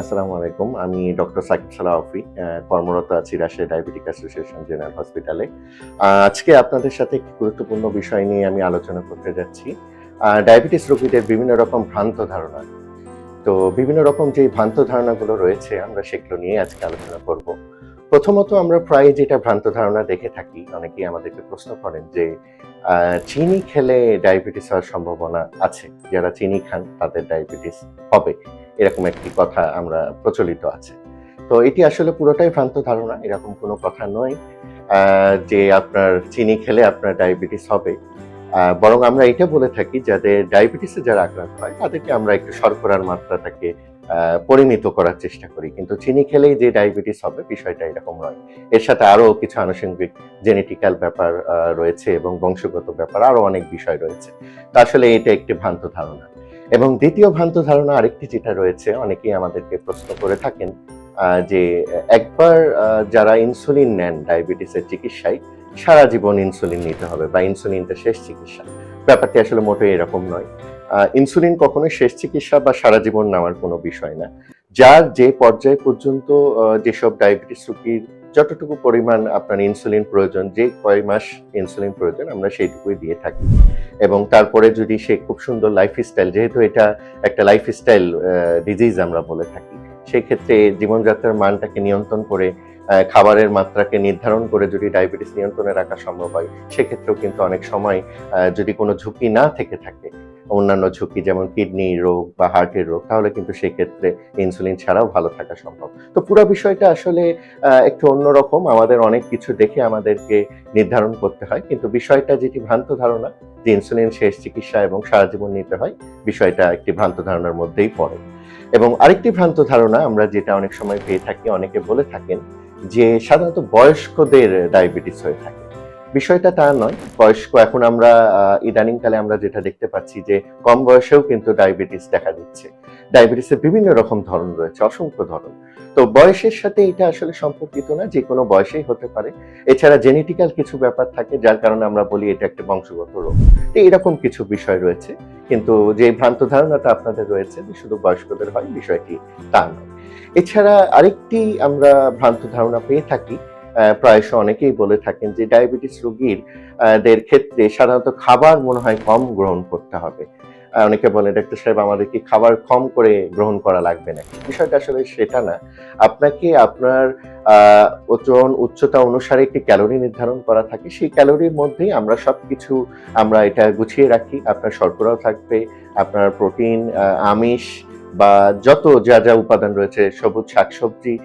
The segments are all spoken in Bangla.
আসসালামু আলাইকুম। আমি ডক্টর সাকিব সালাউফি। কর্মরত আছি রাজশাহী ডায়াবেটিক অ্যাসোসিয়েশন জেনারেল হসপিটালে। আজকে আপনাদের সাথে একটি গুরুত্বপূর্ণ বিষয় নিয়ে আমি আলোচনা করতে যাচ্ছি। ডায়াবেটিস রোগীদের বিভিন্ন রকম ভ্রান্ত ধারণা। তো বিভিন্ন রকম যে ভ্রান্ত ধারণাগুলো রয়েছে আমরা সেগুলো নিয়ে আজকে আলোচনা করব। প্রথমত আমরা প্রায় যেটা ভ্রান্ত ধারণা দেখে থাকি, অনেকেই আমাদেরকে প্রশ্ন করেন যে চিনি খেলে ডায়াবেটিস হওয়ার সম্ভাবনা আছে। যারা চিনি খান তাদের ডায়াবেটিস হবে। এরকম একটি কথা আমরা প্রচলিত আছে। তো এটি আসলে পুরোটাই ভ্রান্ত ধারণা। এরকম কোনো কথা নয় যে আপনার চিনি খেলে আপনার ডায়াবেটিস হবে। বরং আমরা এটা বলে থাকি যাদের ডায়াবেটিসে যারা আক্রান্ত হয় তাদেরকে আমরা একটু শর্করার মাত্রাটাকে পরিমিত করার চেষ্টা করি। কিন্তু চিনি খেলেই যে ডায়াবেটিস হবে বিষয়টা এরকম নয়। এর সাথে আরো কিছু আনুষঙ্গিক জেনেটিক্যাল ব্যাপার রয়েছে এবং বংশগত ব্যাপার আরো অনেক বিষয় রয়েছে। তো আসলে এটা একটি ভ্রান্ত ধারণা। এবং দ্বিতীয় ভ্রান্ত ধারণা আরেকটি যেটা রয়েছে, অনেকেই আমাদেরকে প্রশ্ন করে থাকেন যে একবার যারা ইনসুলিন নেন ডায়াবেটিসের চিকিৎসায় সারা জীবন ইনসুলিন নিতে হবে বা ইনসুলিনটা শেষ চিকিৎসা। ব্যাপারটি আসলে মোটেই এরকম নয়। ইনসুলিন কখনোই শেষ চিকিৎসা বা সারা জীবন নেওয়ার কোনো বিষয় না। যার যে পর্যায় পর্যন্ত যেসব ডায়াবেটিস রোগীর যতটুকু পরিমাণ আপনার ইনসুলিন প্রয়োজন, যে কয় মাস ইনসুলিন প্রয়োজন আমরা সেইটুকুই দিয়ে থাকি। এবং তারপরে যদি সে খুব সুন্দর লাইফস্টাইল, যেহেতু এটা একটা লাইফস্টাইল ডিজিজ আমরা বলে থাকি, সেক্ষেত্রে জীবনযাত্রার মানটাকে নিয়ন্ত্রণ করে খাবারের মাত্রাকে নির্ধারণ করে যদি ডায়াবেটিস নিয়ন্ত্রণে রাখা সম্ভব হয়, সেক্ষেত্রেও কিন্তু অনেক সময় যদি কোনো ঝুঁকি না থেকে থাকে, অন্যান্য ঝুঁকি যেমন কিডনি রোগ বা হার্টের রোগ, তাহলে কিন্তু সেক্ষেত্রে ইনসুলিন ছাড়াও ভালো থাকা সম্ভব। তো পুরো বিষয়টা আসলে একটু অন্যরকম। আমাদের অনেক কিছু দেখে আমাদেরকে নির্ধারণ করতে হয়। কিন্তু বিষয়টা যেটি ভ্রান্ত ধারণা যে ইনসুলিন শেষ চিকিৎসা এবং সারা জীবন নিতে হয়, বিষয়টা একটি ভ্রান্ত ধারণার মধ্যেই পড়ে। এবং আরেকটি ভ্রান্ত ধারণা আমরা যেটা অনেক সময় পেয়ে থাকি, অনেকে বলে থাকেন যে সাধারণত বয়স্কদের ডায়াবেটিস হয়ে থাকে। বিষয়টা তা নয়। এখন আমরা ইদানিংকালে আমরা যেটা দেখতে পাচ্ছি যে কম বয়সেও কিন্তু ডায়াবেটিস দেখা দিচ্ছে। ডায়াবেটিসের বিভিন্ন রকম ধরন রয়েছে, অসংখ্য ধরন। তো বয়সের সাথে এটা আসলে সম্পর্কিত না, যে কোনো বয়সেই হতে পারে। এছাড়া জেনেটিক্যাল কিছু ব্যাপার থাকে যার কারণে আমরা বলি এটা একটা বংশগত রোগ। তো এরকম কিছু বিষয় রয়েছে। কিন্তু যে ভ্রান্ত ধারণাটা আপনাদের রয়েছে যে শুধু বয়স্কদের হয়, বিষয়টি তা নয়। এছাড়া আরেকটি আমরা ভ্রান্ত ধারণা পেয়ে থাকি, প্রায়শ অনেকেই বলে থাকেন যে ডায়াবেটিস রোগীর দের ক্ষেত্রে সাধারণত খাবার মনে হয় কম গ্রহণ করতে হবে। অনেকে বলে, ডাক্তার সাহেব আমাদের কি খাবার কম করে গ্রহণ করা লাগবে নাকি? বিষয়টা আসলে সেটা না। আপনাকে আপনার ওজন, উচ্চতা অনুসারে একটি ক্যালোরি নির্ধারণ করা থাকে। সেই ক্যালোরির মধ্যেই আমরা সবকিছু আমরা এটা গুছিয়ে রাখি। আপনার শর্করাও থাকবে, আপনার প্রোটিন, আমিষ বা যত যা উপাদান রয়েছে, সবুজ শাকসবজি,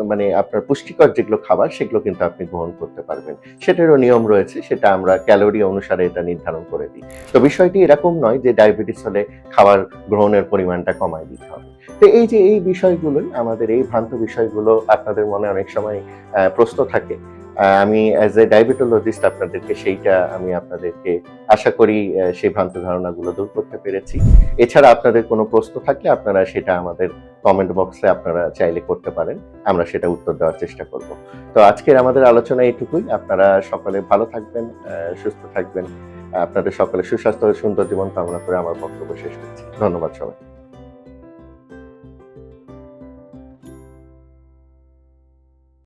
মানে আপনার পুষ্টিকর যেগুলো খাবার সেগুলো কিন্তু আপনি গ্রহণ করতে পারবেন। সেটারও নিয়ম রয়েছে, সেটা আমরা ক্যালোরি অনুসারে এটা নির্ধারণ করে দিই। তো বিষয়টি এরকম নয় যে ডায়াবেটিস হলে খাবার গ্রহণের পরিমাণটা কমায় দিতে হবে। তো এই যে এই বিষয়গুলোই, আমাদের এই ভ্রান্ত বিষয়গুলো আপনাদের মনে অনেক সময় প্রশ্ন থাকে। আমি অ্যাজ এ ডায়াবেটোলজিস্ট আমি আপনাদেরকে আশা করি সেই ভ্রান্ত ধারণাগুলো দূর করতে পেরেছি। এছাড়া আপনাদের কোনো প্রশ্ন থাকলে আপনারা সেটা আমাদের কমেন্ট বক্সে আপনারা চাইলে করতে পারেন। আমরা সেটা উত্তর দেওয়ার চেষ্টা করব। তো আজকের আমাদের আলোচনা এইটুকুই। আপনারা সকলে ভালো থাকবেন, সুস্থ থাকবেন। আপনাদের সকলের সুস্বাস্থ্য ও সুন্দর জীবন কামনা করে আমার বক্তব্য শেষ করছি। ধন্যবাদ সবাই।